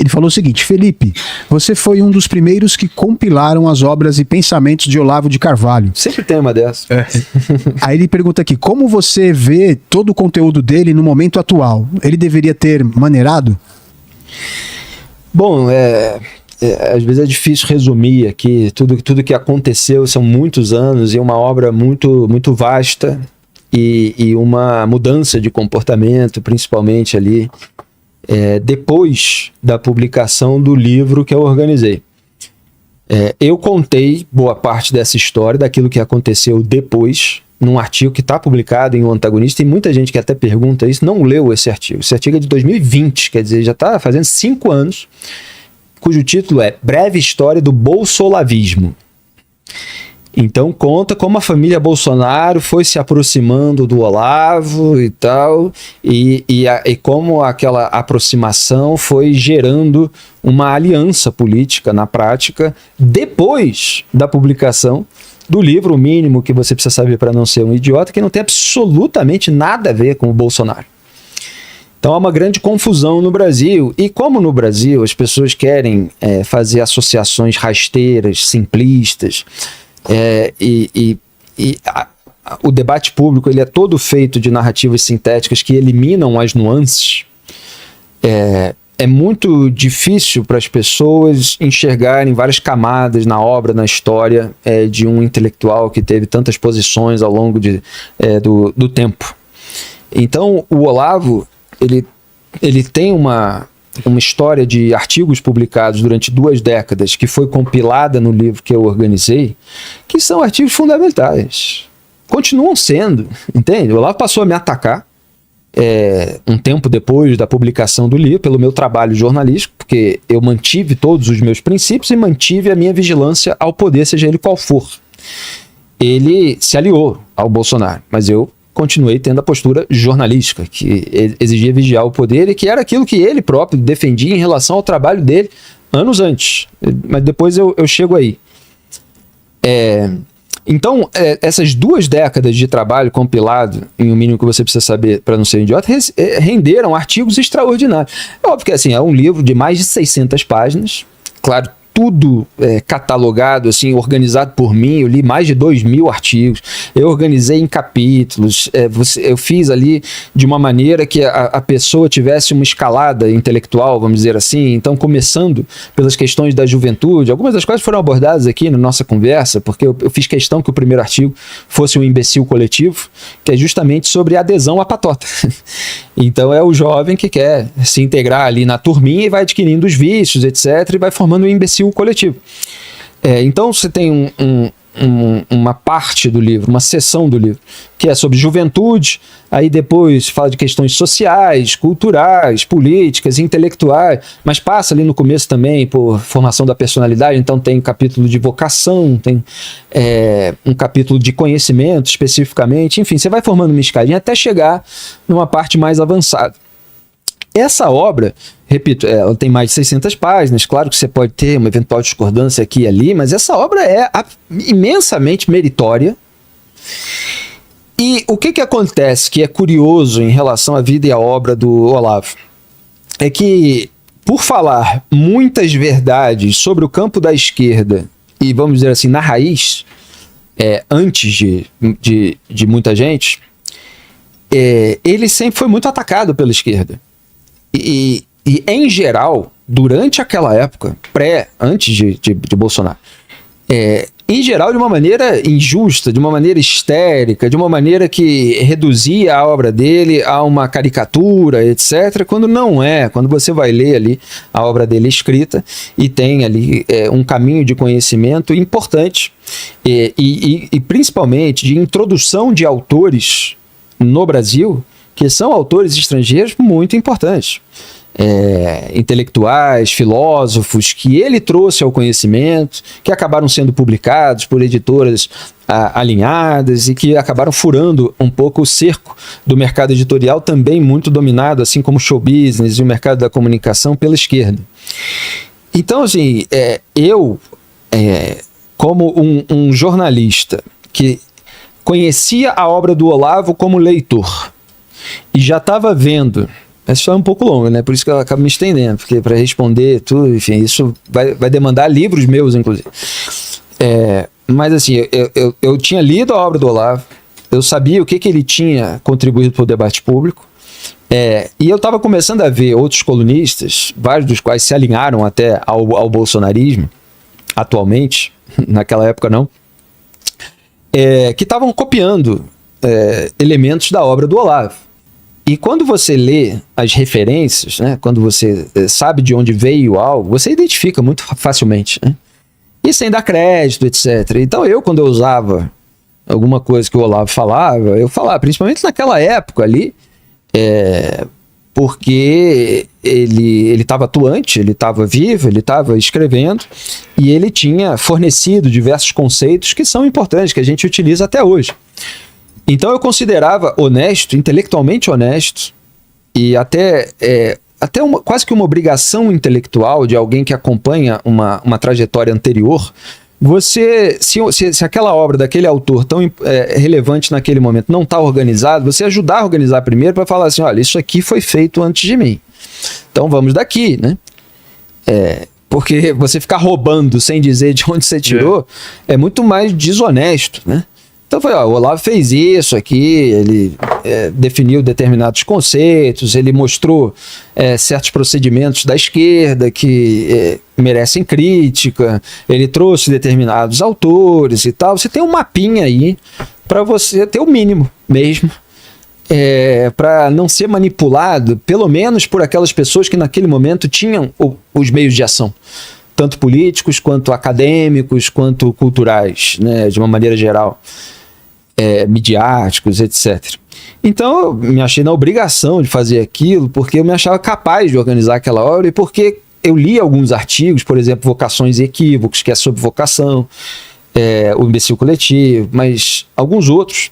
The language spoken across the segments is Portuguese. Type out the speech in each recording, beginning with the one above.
Ele falou o seguinte: Felipe, você foi um dos primeiros que compilaram as obras e pensamentos de Olavo de Carvalho. Sempre tem uma dessa. Aí ele pergunta aqui, como você vê todo o conteúdo dele no momento atual? Ele deveria ter maneirado? Bom, às vezes é difícil resumir aqui tudo que aconteceu, são muitos anos e uma obra muito, muito vasta e uma mudança de comportamento, principalmente ali, depois da publicação do livro que eu organizei. Eu contei boa parte dessa história, daquilo que aconteceu depois, num artigo que está publicado em O Antagonista. Tem muita gente que até pergunta isso, não leu esse artigo. Esse artigo é de 2020, quer dizer, já está fazendo 5 anos, cujo título é Breve História do Bolsolavismo. Então conta como a família Bolsonaro foi se aproximando do Olavo e tal, e como aquela aproximação foi gerando uma aliança política na prática depois da publicação do livro, O Mínimo que Você Precisa Saber para Não Ser um Idiota, que não tem absolutamente nada a ver com o Bolsonaro. Então há uma grande confusão no Brasil, e como no Brasil as pessoas querem fazer associações rasteiras, simplistas, o debate público ele é todo feito de narrativas sintéticas que eliminam as nuances, é muito difícil para as pessoas enxergarem várias camadas na obra, na história de um intelectual que teve tantas posições ao longo do tempo. Então o Olavo ele tem uma história de artigos publicados durante 2 décadas, que foi compilada no livro que eu organizei, que são artigos fundamentais. Continuam sendo, entende? O Olavo passou a me atacar um tempo depois da publicação do livro, pelo meu trabalho jornalístico, porque eu mantive todos os meus princípios e mantive a minha vigilância ao poder, seja ele qual for. Ele se aliou ao Bolsonaro, mas eu continuei tendo a postura jornalística, que exigia vigiar o poder e que era aquilo que ele próprio defendia em relação ao trabalho dele anos antes. Mas depois eu chego aí. Então, essas 2 décadas de trabalho compilado em O Mínimo que Você Precisa Saber para Não Ser um Idiota renderam artigos extraordinários. É óbvio que assim, é um livro de mais de 600 páginas, claro, tudo catalogado, assim, organizado por mim. Eu li mais de 2.000 artigos, eu organizei em capítulos, eu fiz ali de uma maneira que a pessoa tivesse uma escalada intelectual, vamos dizer assim. Então, começando pelas questões da juventude, algumas das quais foram abordadas aqui na nossa conversa, porque eu fiz questão que o primeiro artigo fosse um imbecil coletivo, que é justamente sobre adesão à patota. Então é o jovem que quer se integrar ali na turminha e vai adquirindo os vícios, etc., e vai formando um imbecil coletivo. Então você tem uma parte do livro, uma seção do livro, que é sobre juventude, aí depois fala de questões sociais, culturais, políticas, intelectuais, mas passa ali no começo também por formação da personalidade. Então tem um capítulo de vocação, tem um capítulo de conhecimento especificamente, enfim, você vai formando uma escadinha até chegar numa parte mais avançada. Essa obra, repito, ela tem mais de 600 páginas, claro que você pode ter uma eventual discordância aqui e ali, mas essa obra é imensamente meritória. E o que acontece que é curioso em relação à vida e à obra do Olavo? É que, por falar muitas verdades sobre o campo da esquerda, e vamos dizer assim, na raiz, antes de muita gente, ele sempre foi muito atacado pela esquerda. E em geral, durante aquela época, antes de Bolsonaro, em geral de uma maneira injusta, de uma maneira histérica, de uma maneira que reduzia a obra dele a uma caricatura, etc., quando não é, quando você vai ler ali a obra dele escrita e tem ali um caminho de conhecimento importante e principalmente de introdução de autores no Brasil, que são autores estrangeiros muito importantes, intelectuais, filósofos, que ele trouxe ao conhecimento, que acabaram sendo publicados por editoras alinhadas e que acabaram furando um pouco o cerco do mercado editorial, também muito dominado, assim como o show business e o mercado da comunicação, pela esquerda. Então, assim, como um jornalista que conhecia a obra do Olavo como leitor, e já estava vendo Essa foi um pouco longa, né? Por isso que eu acabo me estendendo, porque para responder tudo, enfim, isso vai demandar livros meus, inclusive. Mas assim, eu tinha lido a obra do Olavo, eu sabia o que ele tinha contribuído para o debate público, e eu estava começando a ver outros colunistas, vários dos quais se alinharam até ao bolsonarismo, atualmente, naquela época não, que estavam copiando elementos da obra do Olavo. E quando você lê as referências, né, quando você sabe de onde veio algo, você identifica muito facilmente, né? E sem dar crédito, etc. Então quando eu usava alguma coisa que o Olavo falava, eu falava, principalmente naquela época ali, porque ele estava atuante, ele estava vivo, ele estava escrevendo, e ele tinha fornecido diversos conceitos que são importantes, que a gente utiliza até hoje. Então eu considerava honesto, intelectualmente honesto, e até quase que uma obrigação intelectual de alguém que acompanha uma trajetória anterior. Se aquela obra daquele autor tão relevante naquele momento não está organizado, você ajudar a organizar primeiro para falar assim, olha, isso aqui foi feito antes de mim. Então vamos daqui, né? Porque você ficar roubando sem dizer de onde você tirou é muito mais desonesto, né? Então foi, o Olavo fez isso aqui, ele definiu determinados conceitos, ele mostrou certos procedimentos da esquerda que merecem crítica, ele trouxe determinados autores e tal. Você tem um mapinha aí para você ter o mínimo mesmo, para não ser manipulado, pelo menos por aquelas pessoas que naquele momento tinham os meios de ação, tanto políticos, quanto acadêmicos, quanto culturais, né, de uma maneira geral. Midiáticos, etc. Então eu me achei na obrigação de fazer aquilo, porque eu me achava capaz de organizar aquela obra e porque eu li alguns artigos, por exemplo, Vocações e Equívocos, que é sobre vocação, o imbecil coletivo, mas alguns outros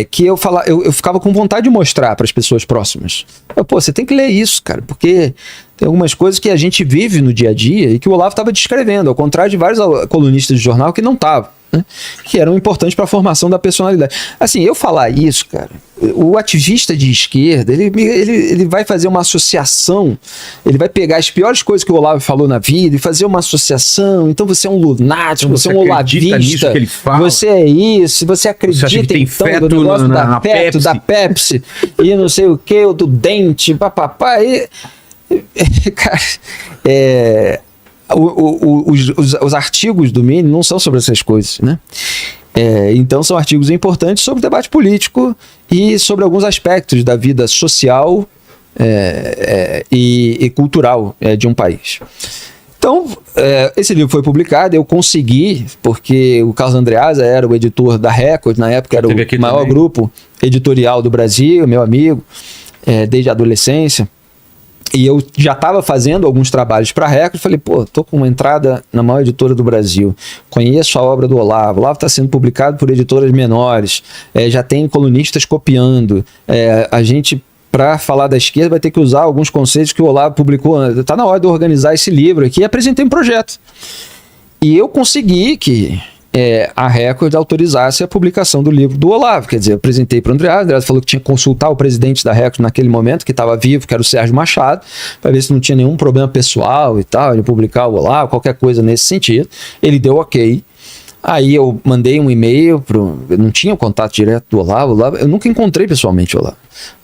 que eu ficava com vontade de mostrar para as pessoas próximas. Você tem que ler isso, cara, porque tem algumas coisas que a gente vive no dia a dia e que o Olavo estava descrevendo, ao contrário de vários colunistas de jornal que não estavam, né? Que eram importantes para a formação da personalidade. Assim, eu falar isso, cara, o ativista de esquerda, ele vai fazer uma associação, ele vai pegar as piores coisas que o Olavo falou na vida e fazer uma associação. Então você é um lunático, você é um olavista, você é isso, você acredita em então no negócio da Pepsi e não sei o que, o do dente, papapá, cara, os artigos do Mini não são sobre essas coisas, né? Então são artigos importantes sobre debate político e sobre alguns aspectos da vida social e cultural de um país. Então, esse livro foi publicado, eu consegui, porque o Carlos Andreasa era o editor da Record, na época era o maior grupo editorial do Brasil, meu amigo, desde a adolescência. E eu já estava fazendo alguns trabalhos para a Record, falei, tô com uma entrada na maior editora do Brasil, conheço a obra do Olavo, o Olavo está sendo publicado por editoras menores, já tem colunistas copiando, a gente, para falar da esquerda, vai ter que usar alguns conceitos que o Olavo publicou, está na hora de organizar esse livro aqui, e apresentei um projeto. E eu consegui que a Record autorizasse a publicação do livro do Olavo. Quer dizer, eu apresentei para o Andreasa falou que tinha que consultar o presidente da Record naquele momento, que estava vivo, que era o Sérgio Machado, para ver se não tinha nenhum problema pessoal e tal, de publicar o Olavo, qualquer coisa nesse sentido. Ele deu ok. Aí eu mandei um e-mail, eu não tinha o contato direto do Olavo, eu nunca encontrei pessoalmente o Olavo.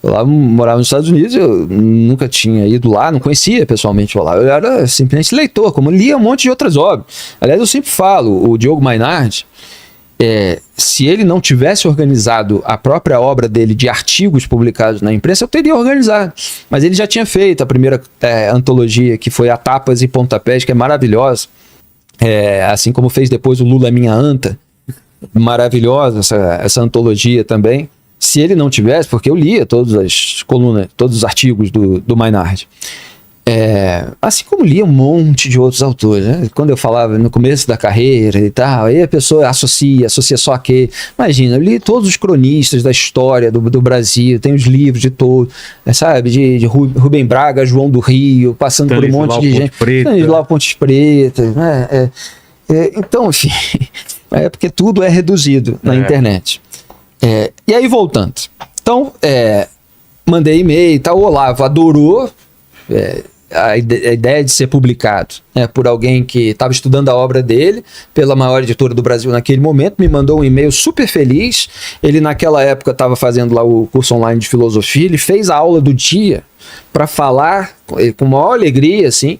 O Olavo morava nos Estados Unidos, eu nunca tinha ido lá, não conhecia pessoalmente o Olavo. Eu era simplesmente leitor, como lia um monte de outras obras. Aliás, eu sempre falo, o Diogo Mainardi, se ele não tivesse organizado a própria obra dele de artigos publicados na imprensa, eu teria organizado. Mas ele já tinha feito a primeira antologia, que foi a Tapas e Pontapés, que é maravilhosa. Assim como fez depois o Lula Minha Anta, maravilhosa essa antologia também. Se ele não tivesse, porque eu lia todas as colunas, todos os artigos do Mainardi, assim como lia um monte de outros autores, né? Quando eu falava no começo da carreira e tal, aí a pessoa associa só a quê? Imagina, eu li todos os cronistas da história do Brasil, tem os livros de todos, sabe, de Rubem Braga, João do Rio, passando por um monte de gente, Stanislau Pontes Preta, né? Então, enfim, é porque tudo é reduzido na internet. E aí, voltando. Então, mandei e-mail e tal, o Olavo adorou a ideia de ser publicado, né, por alguém que estava estudando a obra dele, pela maior editora do Brasil naquele momento, me mandou um e-mail super feliz. Ele naquela época estava fazendo lá o curso online de filosofia, ele fez a aula do dia para falar com maior alegria, assim,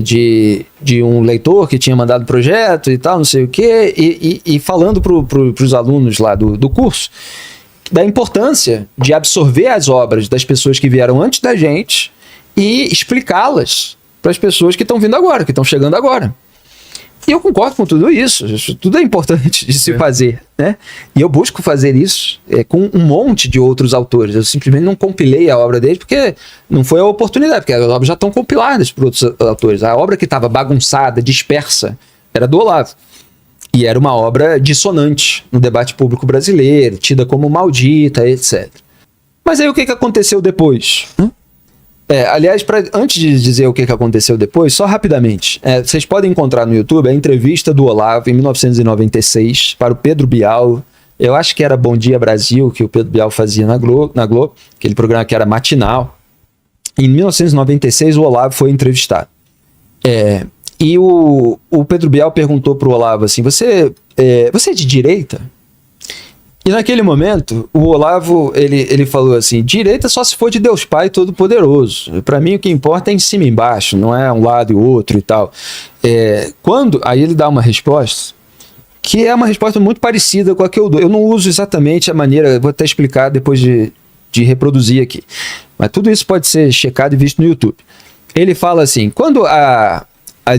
de um leitor que tinha mandado projeto e tal, não sei o quê, e falando para os alunos lá do curso da importância de absorver as obras das pessoas que vieram antes da gente e explicá-las para as pessoas que estão vindo agora, que estão chegando agora. E eu concordo com tudo isso tudo é importante de se fazer, né? E eu busco fazer isso com um monte de outros autores. Eu simplesmente não compilei a obra deles porque não foi a oportunidade, porque as obras já estão compiladas por outros autores. A obra que estava bagunçada, dispersa, era do Olavo. E era uma obra dissonante no debate público brasileiro, tida como maldita, etc. Mas aí o que aconteceu depois? Aliás, antes de dizer o que aconteceu depois, só rapidamente, vocês podem encontrar no YouTube a entrevista do Olavo em 1996 para o Pedro Bial. Eu acho que era Bom Dia Brasil, que o Pedro Bial fazia na Globo, aquele programa que era matinal. Em 1996 o Olavo foi entrevistado. E o Pedro Bial perguntou para o Olavo assim, você é de direita? E naquele momento, o Olavo, ele falou assim, direita só se for de Deus Pai Todo-Poderoso. Para mim o que importa é em cima e embaixo, não é um lado e o outro e tal. Aí ele dá uma resposta, que é uma resposta muito parecida com a que eu dou. Eu não uso exatamente a maneira, vou até explicar depois de reproduzir aqui. Mas tudo isso pode ser checado e visto no YouTube. Ele fala assim, quando a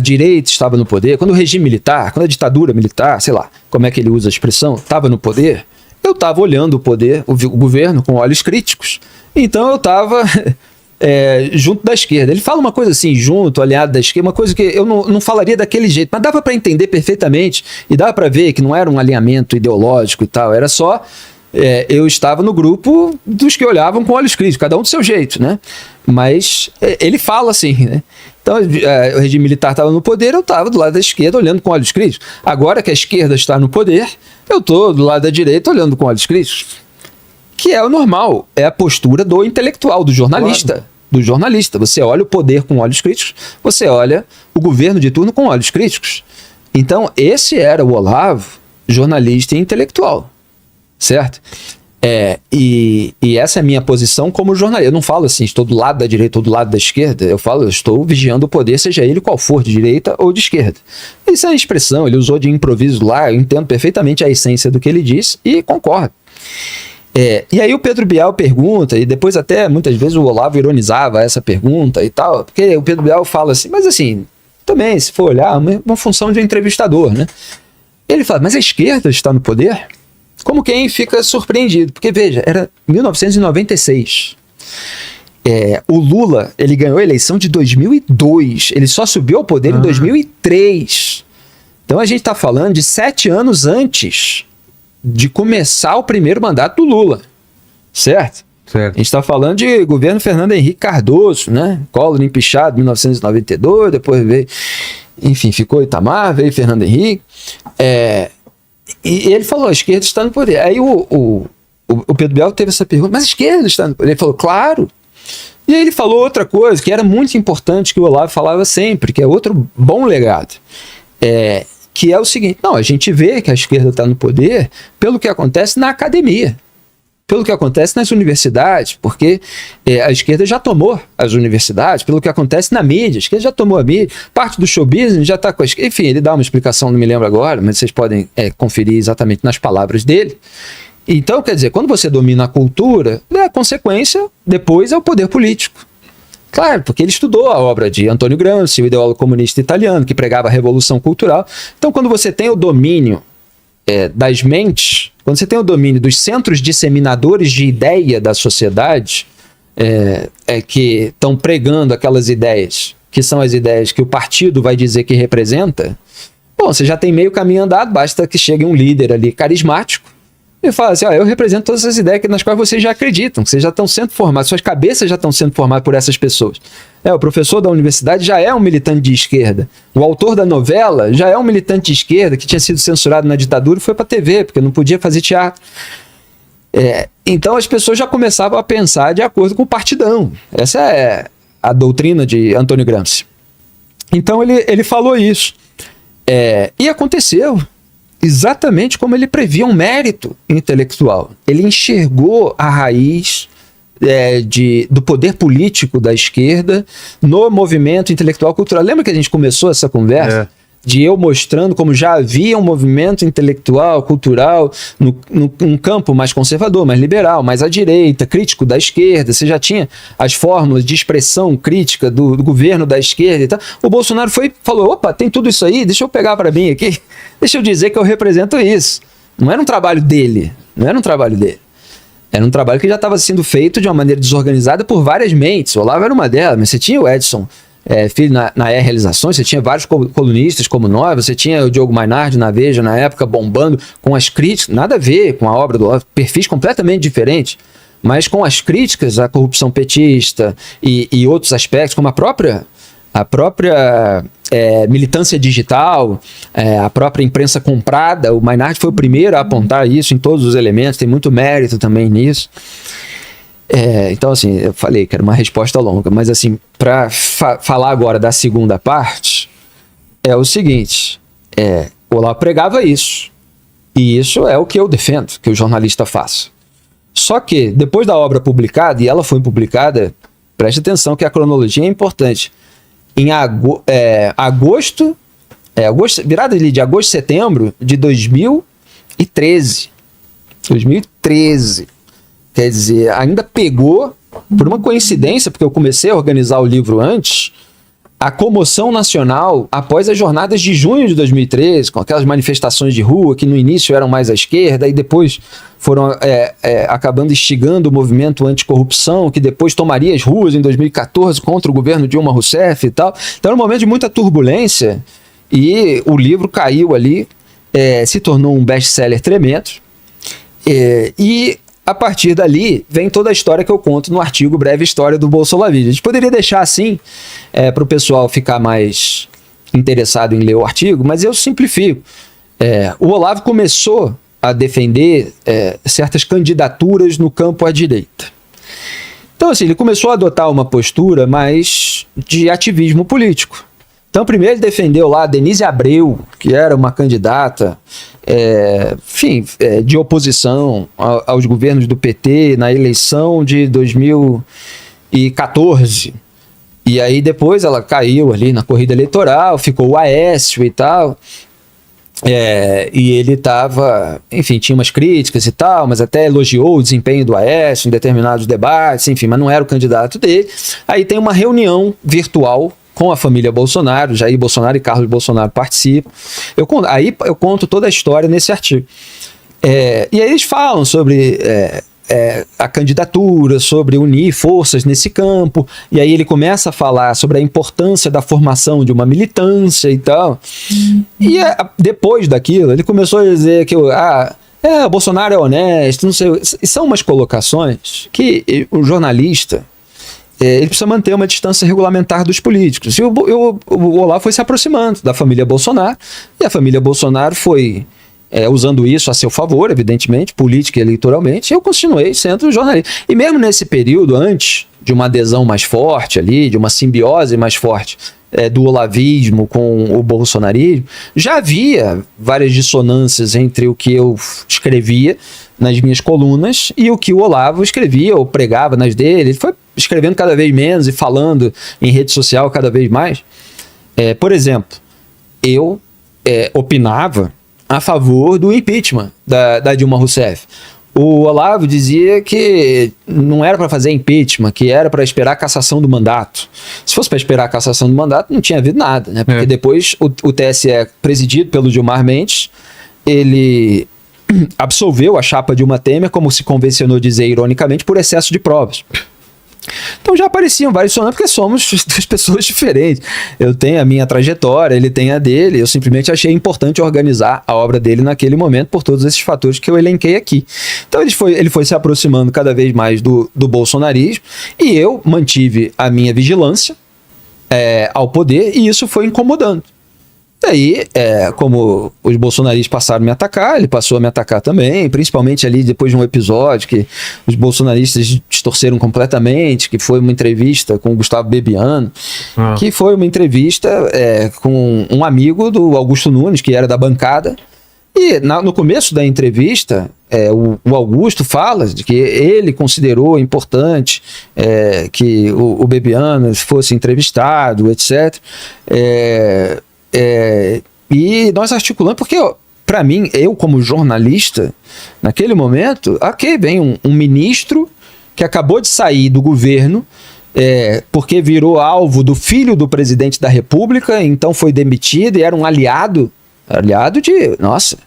direita estava no poder, quando o regime militar, quando a ditadura militar, sei lá, como é que ele usa a expressão, estava no poder, eu estava olhando o poder, o governo com olhos críticos. Então eu estava junto da esquerda. Ele fala uma coisa assim, junto, aliado da esquerda, uma coisa que eu não falaria daquele jeito, mas dava para entender perfeitamente e dava para ver que não era um alinhamento ideológico e tal, era só... eu estava no grupo dos que olhavam com olhos críticos, cada um do seu jeito, né? Mas ele fala assim, né? Então, o regime militar estava no poder, eu estava do lado da esquerda olhando com olhos críticos. Agora que a esquerda está no poder, eu estou do lado da direita olhando com olhos críticos. Que é o normal, é a postura do intelectual, do jornalista. Claro. Do jornalista. Você olha o poder com olhos críticos, você olha o governo de turno com olhos críticos. Então, esse era o Olavo, jornalista e intelectual. Certo? E essa é a minha posição como jornalista. Eu não falo assim, estou do lado da direita ou do lado da esquerda. Eu falo, eu estou vigiando o poder, seja ele qual for, de direita ou de esquerda. Isso é a expressão, ele usou de improviso lá, eu entendo perfeitamente a essência do que ele disse e concordo. E aí o Pedro Bial pergunta, e depois até muitas vezes o Olavo ironizava essa pergunta e tal, porque o Pedro Bial fala assim, mas assim, também se for olhar, uma função de entrevistador, né? Ele fala, mas a esquerda está no poder? Como quem fica surpreendido, porque veja, era 1996. O Lula, ele ganhou a eleição de 2002, ele só subiu ao poder em 2003. Então a gente está falando de 7 anos antes de começar o primeiro mandato do Lula, certo? A gente está falando de governo Fernando Henrique Cardoso, né? Collor empichado em 1992, depois veio, enfim, ficou Itamar, veio Fernando Henrique, e ele falou, a esquerda está no poder. Aí o Pedro Bial teve essa pergunta, mas a esquerda está no poder? Ele falou, claro. E aí ele falou outra coisa que era muito importante, que o Olavo falava sempre, que é outro bom legado, que é o seguinte, não, a gente vê que a esquerda está no poder pelo que acontece na academia, pelo que acontece nas universidades, porque a esquerda já tomou as universidades, pelo que acontece na mídia, a esquerda já tomou a mídia, parte do show business já está com a esquerda, enfim, ele dá uma explicação, não me lembro agora, mas vocês podem conferir exatamente nas palavras dele. Então, quer dizer, quando você domina a cultura, a consequência depois é o poder político. Claro, porque ele estudou a obra de Antônio Gramsci, o ideólogo comunista italiano, que pregava a revolução cultural. Então, quando você tem o domínio das mentes, quando você tem o domínio dos centros disseminadores de ideia da sociedade, que estão pregando aquelas ideias, que são as ideias que o partido vai dizer que representa, bom, você já tem meio caminho andado, basta que chegue um líder ali carismático e fala assim, eu represento todas essas ideias nas quais vocês já acreditam, que vocês já estão sendo formados, suas cabeças já estão sendo formadas por essas pessoas. O professor da universidade já é um militante de esquerda. O autor da novela já é um militante de esquerda que tinha sido censurado na ditadura e foi para a TV, porque não podia fazer teatro. Então as pessoas já começavam a pensar de acordo com o partidão. Essa é a doutrina de Antônio Gramsci. Então ele falou isso. E aconteceu exatamente como ele previa, um mérito intelectual. Ele enxergou a raiz do poder político da esquerda no movimento intelectual cultural. Lembra que a gente começou essa conversa? De eu mostrando como já havia um movimento intelectual, cultural, num campo mais conservador, mais liberal, mais à direita, crítico da esquerda. Você já tinha as fórmulas de expressão crítica do governo da esquerda e tal. O Bolsonaro falou, opa, tem tudo isso aí, deixa eu pegar para mim aqui, deixa eu dizer que eu represento isso. Não era um trabalho dele, era um trabalho que já estava sendo feito de uma maneira desorganizada por várias mentes. O Olavo era uma delas, mas você tinha o Edson Filho na Realizações, você tinha vários colunistas como nós, você tinha o Diogo Mainardi na Veja na época bombando com as críticas, nada a ver com a obra do Olavo, perfis completamente diferentes, mas com as críticas à corrupção petista e outros aspectos, como a própria militância digital, a própria imprensa comprada. O Mainardi foi o primeiro a apontar isso em todos os elementos, tem muito mérito também nisso. Então, assim, eu falei que era uma resposta longa, mas, assim, para falar agora da segunda parte, é o seguinte: o Olavo pregava isso, e isso é o que eu defendo que o jornalista faça. Só que, depois da obra publicada, e ela foi publicada, preste atenção que a cronologia é importante, em agosto, virada de agosto, setembro de 2013. Quer dizer, ainda pegou, por uma coincidência, porque eu comecei a organizar o livro antes, a comoção nacional após as jornadas de junho de 2013, com aquelas manifestações de rua que no início eram mais à esquerda e depois foram acabando instigando o movimento anticorrupção, que depois tomaria as ruas em 2014 contra o governo Dilma Rousseff e tal. Então era um momento de muita turbulência e o livro caiu ali, se tornou um best-seller tremendo. E a partir dali, vem toda a história que eu conto no artigo Breve História do Bolsolavismo. A gente poderia deixar assim, para o pessoal ficar mais interessado em ler o artigo, mas eu simplifico. O Olavo começou a defender certas candidaturas no campo à direita. Então, assim, ele começou a adotar uma postura mais de ativismo político. Então, primeiro ele defendeu lá a Denise Abreu, que era uma candidata, de oposição aos governos do PT na eleição de 2014. E aí depois ela caiu ali na corrida eleitoral, ficou o Aécio e tal. E ele estava, enfim, tinha umas críticas e tal, mas até elogiou o desempenho do Aécio em determinados debates, enfim, mas não era o candidato dele. Aí tem uma reunião virtual com a família Bolsonaro, Jair Bolsonaro e Carlos Bolsonaro participam. Eu conto toda a história nesse artigo. E aí eles falam sobre a candidatura, sobre unir forças nesse campo, e aí ele começa a falar sobre a importância da formação de uma militância e tal. E depois daquilo, ele começou a dizer que o Bolsonaro é honesto, não sei. E são umas colocações que o jornalista ele precisa manter uma distância regulamentar dos políticos. E o Olavo foi se aproximando da família Bolsonaro, e a família Bolsonaro foi usando isso a seu favor, evidentemente, política e eleitoralmente, e eu continuei sendo jornalista. E mesmo nesse período, antes de uma adesão mais forte ali, de uma simbiose mais forte do olavismo com o bolsonarismo, já havia várias dissonâncias entre o que eu escrevia nas minhas colunas e o que o Olavo escrevia ou pregava nas dele. Ele foi escrevendo cada vez menos e falando em rede social cada vez mais. Por exemplo, eu opinava a favor do impeachment da Dilma Rousseff. O Olavo dizia que não era para fazer impeachment, que era para esperar a cassação do mandato. Se fosse para esperar a cassação do mandato, não tinha havido nada, né? Porque depois o TSE, presidido pelo Gilmar Mendes, ele absolveu a chapa Dilma Temer, como se convencionou dizer ironicamente, por excesso de provas. Então já apareciam vários sonantes, porque somos duas pessoas diferentes. Eu tenho a minha trajetória, ele tem a dele. Eu simplesmente achei importante organizar a obra dele naquele momento por todos esses fatores que eu elenquei aqui. Então ele foi se aproximando cada vez mais do bolsonarismo, e eu mantive a minha vigilância ao poder, e isso foi incomodando. Daí, como os bolsonaristas passaram a me atacar, ele passou a me atacar também, principalmente ali depois de um episódio que os bolsonaristas distorceram completamente, que foi uma entrevista com o Gustavo Bebiano, que foi uma entrevista com um amigo do Augusto Nunes, que era da bancada, e no começo da entrevista, o Augusto fala de que ele considerou importante que o Bebiano fosse entrevistado, etc., e nós articulamos, porque para mim, eu como jornalista, naquele momento, vem um ministro que acabou de sair do governo, porque virou alvo do filho do presidente da República, então foi demitido e era um aliado de... Nossa,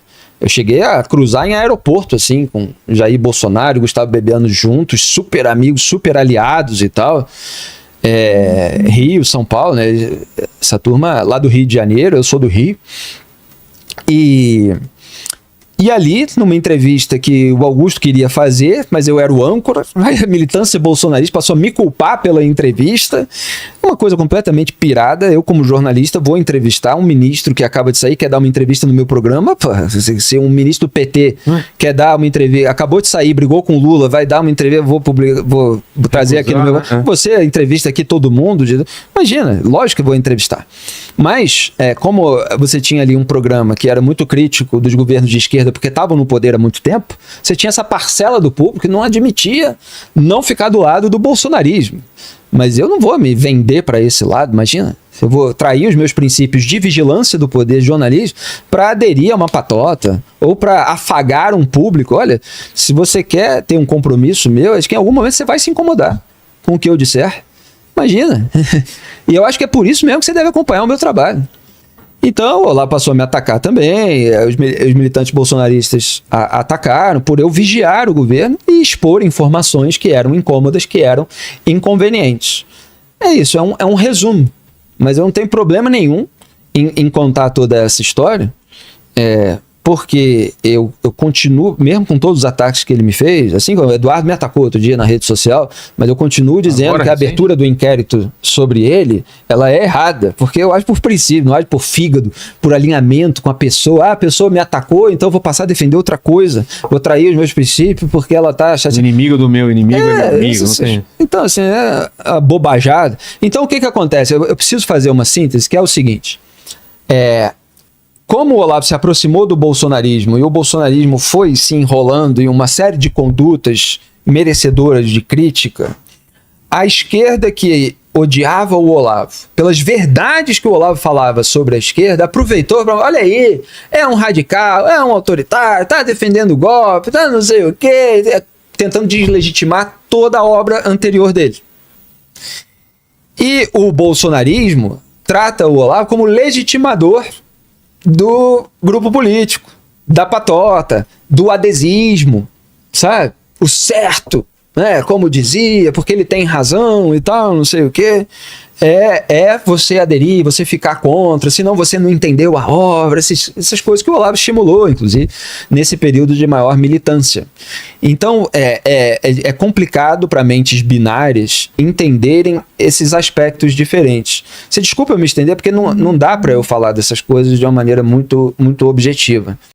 eu cheguei a cruzar em aeroporto, assim, com Jair Bolsonaro e Gustavo Bebiano juntos, super amigos, super aliados e tal. Rio, São Paulo, né? Essa turma lá do Rio de Janeiro, eu sou do Rio. E ali, numa entrevista que o Augusto queria fazer, mas eu era o âncora, a militância bolsonarista passou a me culpar pela entrevista. Uma coisa completamente pirada. Eu, como jornalista, vou entrevistar um ministro que acaba de sair, quer dar uma entrevista no meu programa. Pô, se um ministro do PT quer dar uma entrevista, acabou de sair, brigou com o Lula, vai dar uma entrevista, vou trazer aqui no meu... Você entrevista aqui todo mundo. Imagina, lógico que eu vou entrevistar. Mas, como você tinha ali um programa que era muito crítico dos governos de esquerda, porque estavam no poder há muito tempo, você tinha essa parcela do público que não admitia não ficar do lado do bolsonarismo. Mas eu não vou me vender para esse lado, imagina. Eu vou trair os meus princípios de vigilância do poder de jornalismo para aderir a uma patota ou para afagar um público. Olha, se você quer ter um compromisso meu, acho que em algum momento você vai se incomodar com o que eu disser. Imagina. E eu acho que é por isso mesmo que você deve acompanhar o meu trabalho. Então, o Olavo passou a me atacar também, os militantes bolsonaristas atacaram por eu vigiar o governo e expor informações que eram incômodas, que eram inconvenientes. É isso, é um resumo, mas eu não tenho problema nenhum em contar toda essa história, porque eu continuo, mesmo com todos os ataques que ele me fez, assim como o Eduardo me atacou outro dia na rede social, mas eu continuo dizendo agora, que a abertura do inquérito sobre ele, ela é errada, porque eu acho por princípio, não acho por fígado, por alinhamento com a pessoa. A pessoa me atacou, então eu vou passar a defender outra coisa, vou trair os meus princípios porque ela tá chateada. O inimigo do meu inimigo é meu amigo. Não tem... Então, assim, a bobajada. Então, o que acontece? Eu preciso fazer uma síntese, que é o seguinte, como o Olavo se aproximou do bolsonarismo e o bolsonarismo foi se enrolando em uma série de condutas merecedoras de crítica, a esquerda que odiava o Olavo, pelas verdades que o Olavo falava sobre a esquerda, aproveitou para, olha aí, é um radical, é um autoritário, tá defendendo o golpe, tá não sei o quê, tentando deslegitimar toda a obra anterior dele. E o bolsonarismo trata o Olavo como legitimador do grupo político, da patota, do adesismo, sabe? O certo, né? Como dizia, porque ele tem razão e tal, não sei o quê. É você aderir, você ficar contra, senão você não entendeu a obra, essas coisas que o Olavo estimulou, inclusive, nesse período de maior militância. Então, é complicado para mentes binárias entenderem esses aspectos diferentes. Você desculpa eu me estender, porque não dá para eu falar dessas coisas de uma maneira muito, muito objetiva.